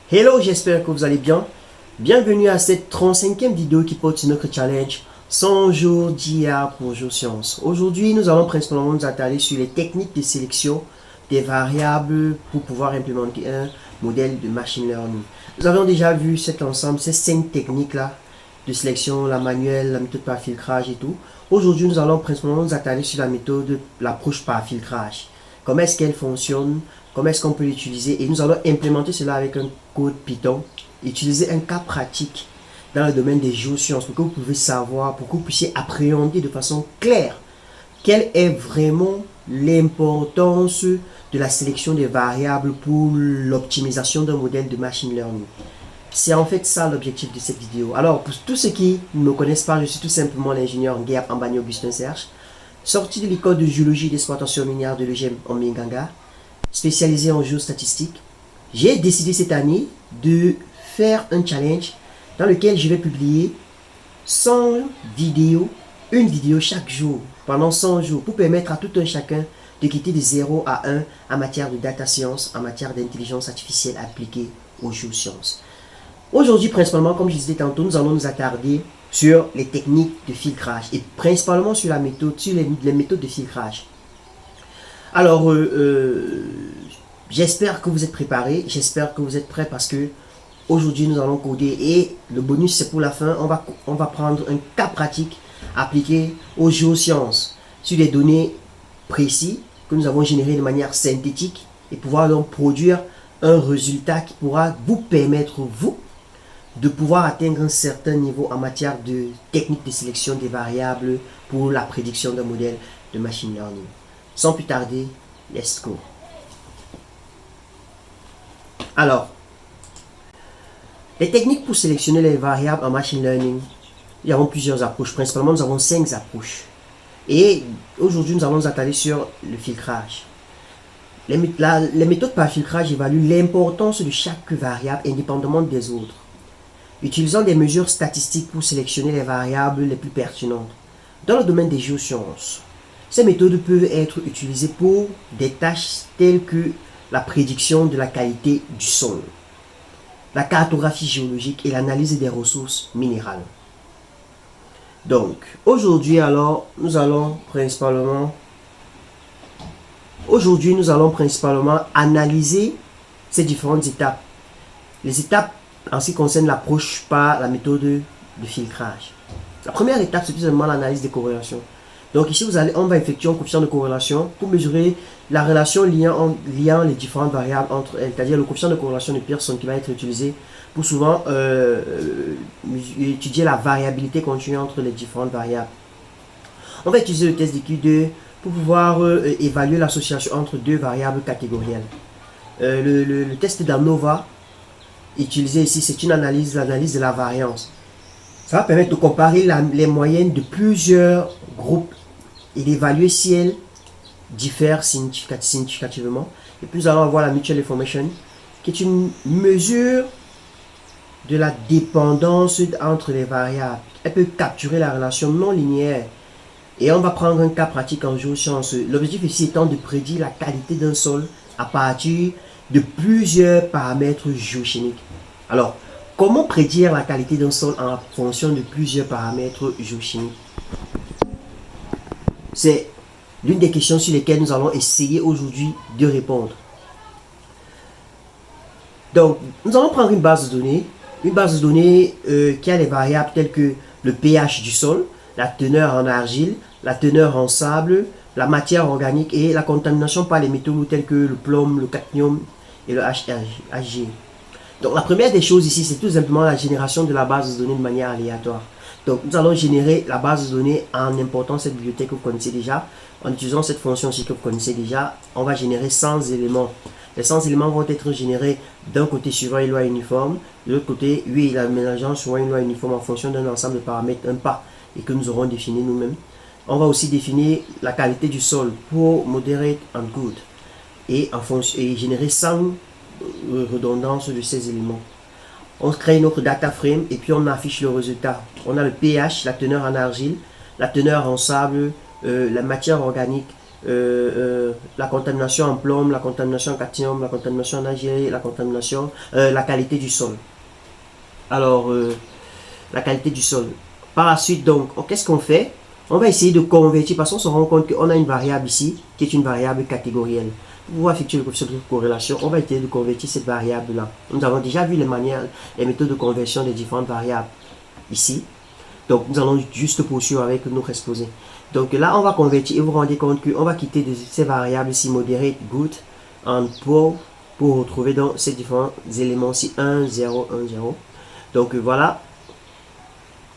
Hello, j'espère que vous allez bien. Bienvenue à cette 35e vidéo qui porte sur notre challenge 100 jours d'IA pour Jour Science. Aujourd'hui, nous allons principalement nous attarder sur les techniques de sélection des variables pour pouvoir implémenter un modèle de machine learning. Nous avons déjà vu cet ensemble, ces 5 techniques-là de sélection, la manuelle, la méthode par filtrage et tout. Aujourd'hui, nous allons principalement nous attarder sur la méthode, l'approche par filtrage. Comment est-ce qu'elle fonctionne? Comment est-ce qu'on peut l'utiliser? Et nous allons implémenter cela avec un code Python. Utiliser un cas pratique dans le domaine des géosciences pour que vous puissiez savoir, pour que vous puissiez appréhender de façon claire quelle est vraiment l'importance de la sélection des variables pour l'optimisation d'un modèle de machine learning. C'est en fait ça l'objectif de cette vidéo. Alors, pour tous ceux qui ne me connaissent pas, je suis tout simplement l'ingénieur Guerre Ambani Augustin Serge, sorti de l'école de géologie et d'exploitation minière de l'EGM en Minganga, spécialisé en géostatistique. J'ai décidé cette année de faire un challenge dans lequel je vais publier 100 vidéos, une vidéo chaque jour, pendant 100 jours, pour permettre à tout un chacun de quitter de 0 à 1 en matière de data science, en matière d'intelligence artificielle appliquée aux géosciences. Aujourd'hui, principalement, comme je disais tantôt, nous allons nous attarder sur les techniques de filtrage et principalement sur la méthode, sur les méthodes de filtrage. Alors, j'espère que vous êtes préparés, j'espère que vous êtes prêts parce que aujourd'hui nous allons coder et le bonus c'est pour la fin. On va prendre un cas pratique appliqué aux géosciences sur des données précises que nous avons générées de manière synthétique et pouvoir donc produire un résultat qui pourra vous permettre, vous, de pouvoir atteindre un certain niveau en matière de technique de sélection des variables pour la prédiction d'un modèle de machine learning. Sans plus tarder, let's go. Alors, les techniques pour sélectionner les variables en machine learning, il y a plusieurs approches. Principalement, nous avons 5 approches. Et aujourd'hui, nous allons nous attarder sur le filtrage. Les méthodes par filtrage évaluent l'importance de chaque variable indépendamment des autres, utilisant des mesures statistiques pour sélectionner les variables les plus pertinentes. Dans le domaine des géosciences, ces méthodes peuvent être utilisées pour des tâches telles que la prédiction de la qualité du sol, la cartographie géologique et l'analyse des ressources minérales. Donc, aujourd'hui alors, nous allons principalement analyser ces différentes étapes. Les étapes en ce qui concerne l'approche par la méthode de filtrage. La première étape, c'est tout simplement l'analyse des corrélations. Donc ici, on va effectuer un coefficient de corrélation pour mesurer la relation liant les différentes variables entre elles, c'est-à-dire le coefficient de corrélation de Pearson qui va être utilisé pour souvent étudier la variabilité contenue entre les différentes variables. On va utiliser le test d'EQ2 pour pouvoir évaluer l'association entre deux variables catégorielles. Le test d'ANOVA utilisé ici, c'est l'analyse de la variance. Ça va permettre de comparer les moyennes de plusieurs groupes et d'évaluer si elles diffèrent significativement. Et puis nous allons avoir la mutual information, qui est une mesure de la dépendance entre les variables. Elle peut capturer la relation non linéaire. Et on va prendre un cas pratique en géosciences. L'objectif ici étant de prédire la qualité d'un sol à partir de plusieurs paramètres géochimiques. Alors, comment prédire la qualité d'un sol en fonction de plusieurs paramètres géochimiques? C'est l'une des questions sur lesquelles nous allons essayer aujourd'hui de répondre. Donc, nous allons prendre une base de données qui a les variables telles que le pH du sol, la teneur en argile, la teneur en sable, la matière organique et la contamination par les métaux tels que le plomb, le cadmium et le Hg. Donc la première des choses ici, c'est tout simplement la génération de la base de données de manière aléatoire. Donc nous allons générer la base de données en important cette bibliothèque que vous connaissez déjà. En utilisant cette fonction aussi que vous connaissez déjà, on va générer 100 éléments. Les 100 éléments vont être générés d'un côté suivant une loi uniforme, de l'autre côté, oui, l'aménageant suivant une loi uniforme en fonction d'un ensemble de paramètres, un pas, et que nous aurons défini nous-mêmes. On va aussi définir la qualité du sol pour moderate and good et générer 100 redondances de ces éléments. On crée notre data frame et puis on affiche le résultat. On a le pH, la teneur en argile, la teneur en sable, la matière organique, la contamination en plomb, la contamination en cadmium, la contamination en Ag, la contamination, la qualité du sol. Alors, la qualité du sol. Par la suite, donc, qu'est-ce qu'on fait? On va essayer de convertir, parce qu'on se rend compte qu'on a une variable ici, qui est une variable catégorielle. Pour pouvoir effectuer le coefficient de corrélation, on va essayer de convertir cette variable-là. Nous avons déjà vu les méthodes de conversion des différentes variables ici. Donc, nous allons juste poursuivre avec notre exposé. Donc là, on va convertir et vous vous rendez compte qu'on va quitter de ces variables ici, moderate, good, en pour retrouver donc ces différents éléments ici, 1, 0, 1, 0. Donc voilà.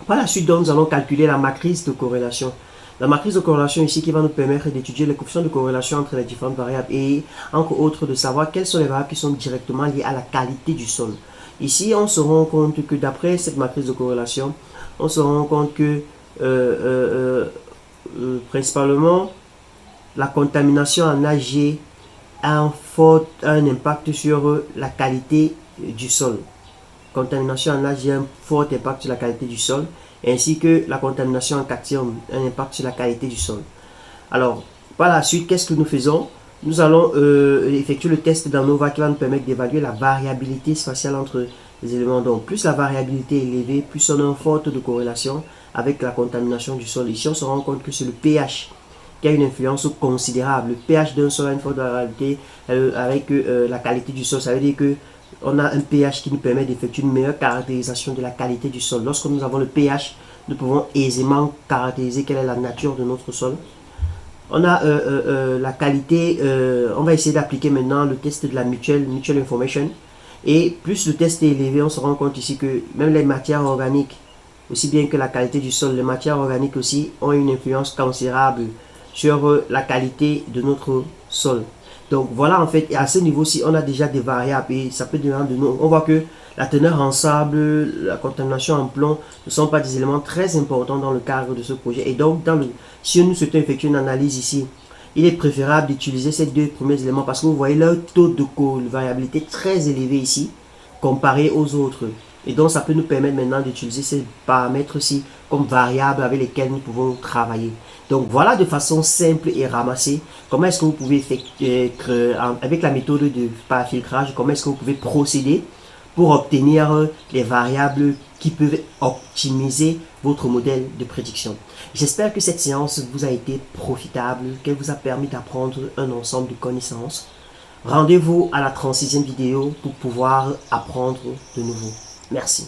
Par la suite, donc, nous allons calculer la matrice de corrélation. La matrice de corrélation ici qui va nous permettre d'étudier les coefficients de corrélation entre les différentes variables et entre autres de savoir quelles sont les variables qui sont directement liées à la qualité du sol. Ici, on se rend compte que d'après cette matrice de corrélation, on se rend compte que principalement la contamination en Ag a un impact sur la qualité du sol. Contamination en Ag a un fort impact sur la qualité du sol, ainsi que la contamination en cadmium a un impact sur la qualité du sol. Alors, par la suite, qu'est-ce que nous faisons? Nous allons effectuer le test d'ANOVA qui va nous permettre d'évaluer la variabilité spatiale entre les éléments. Donc, plus la variabilité est élevée, plus on a une forte de corrélation avec la contamination du sol. Ici, on se rend compte que c'est le pH qui a une influence considérable. Le pH d'un sol a une forte variabilité avec la qualité du sol. Ça veut dire que on a un pH qui nous permet d'effectuer une meilleure caractérisation de la qualité du sol. Lorsque nous avons le pH, nous pouvons aisément caractériser quelle est la nature de notre sol. On a la qualité, on va essayer d'appliquer maintenant le test de la mutual information. Et plus le test est élevé, on se rend compte ici que même les matières organiques, aussi bien que la qualité du sol, les matières organiques aussi ont une influence considérable sur la qualité de notre sol. Donc voilà, en fait, à ce niveau-ci, on a déjà des variables et ça peut devenir de nous. On voit que la teneur en sable, la contamination en plomb ne sont pas des éléments très importants dans le cadre de ce projet. Et donc, si nous souhaitons effectuer une analyse ici, il est préférable d'utiliser ces deux premiers éléments parce que vous voyez leur taux de variabilité très élevé ici comparé aux autres. Et donc, ça peut nous permettre maintenant d'utiliser ces paramètres-ci comme variables avec lesquelles nous pouvons travailler. Donc, voilà de façon simple et ramassée comment est-ce que vous pouvez avec la méthode de parafiltrage, comment est-ce que vous pouvez procéder pour obtenir les variables qui peuvent optimiser votre modèle de prédiction. J'espère que cette séance vous a été profitable, qu'elle vous a permis d'apprendre un ensemble de connaissances. Rendez-vous à la 36e vidéo pour pouvoir apprendre de nouveau. Merci.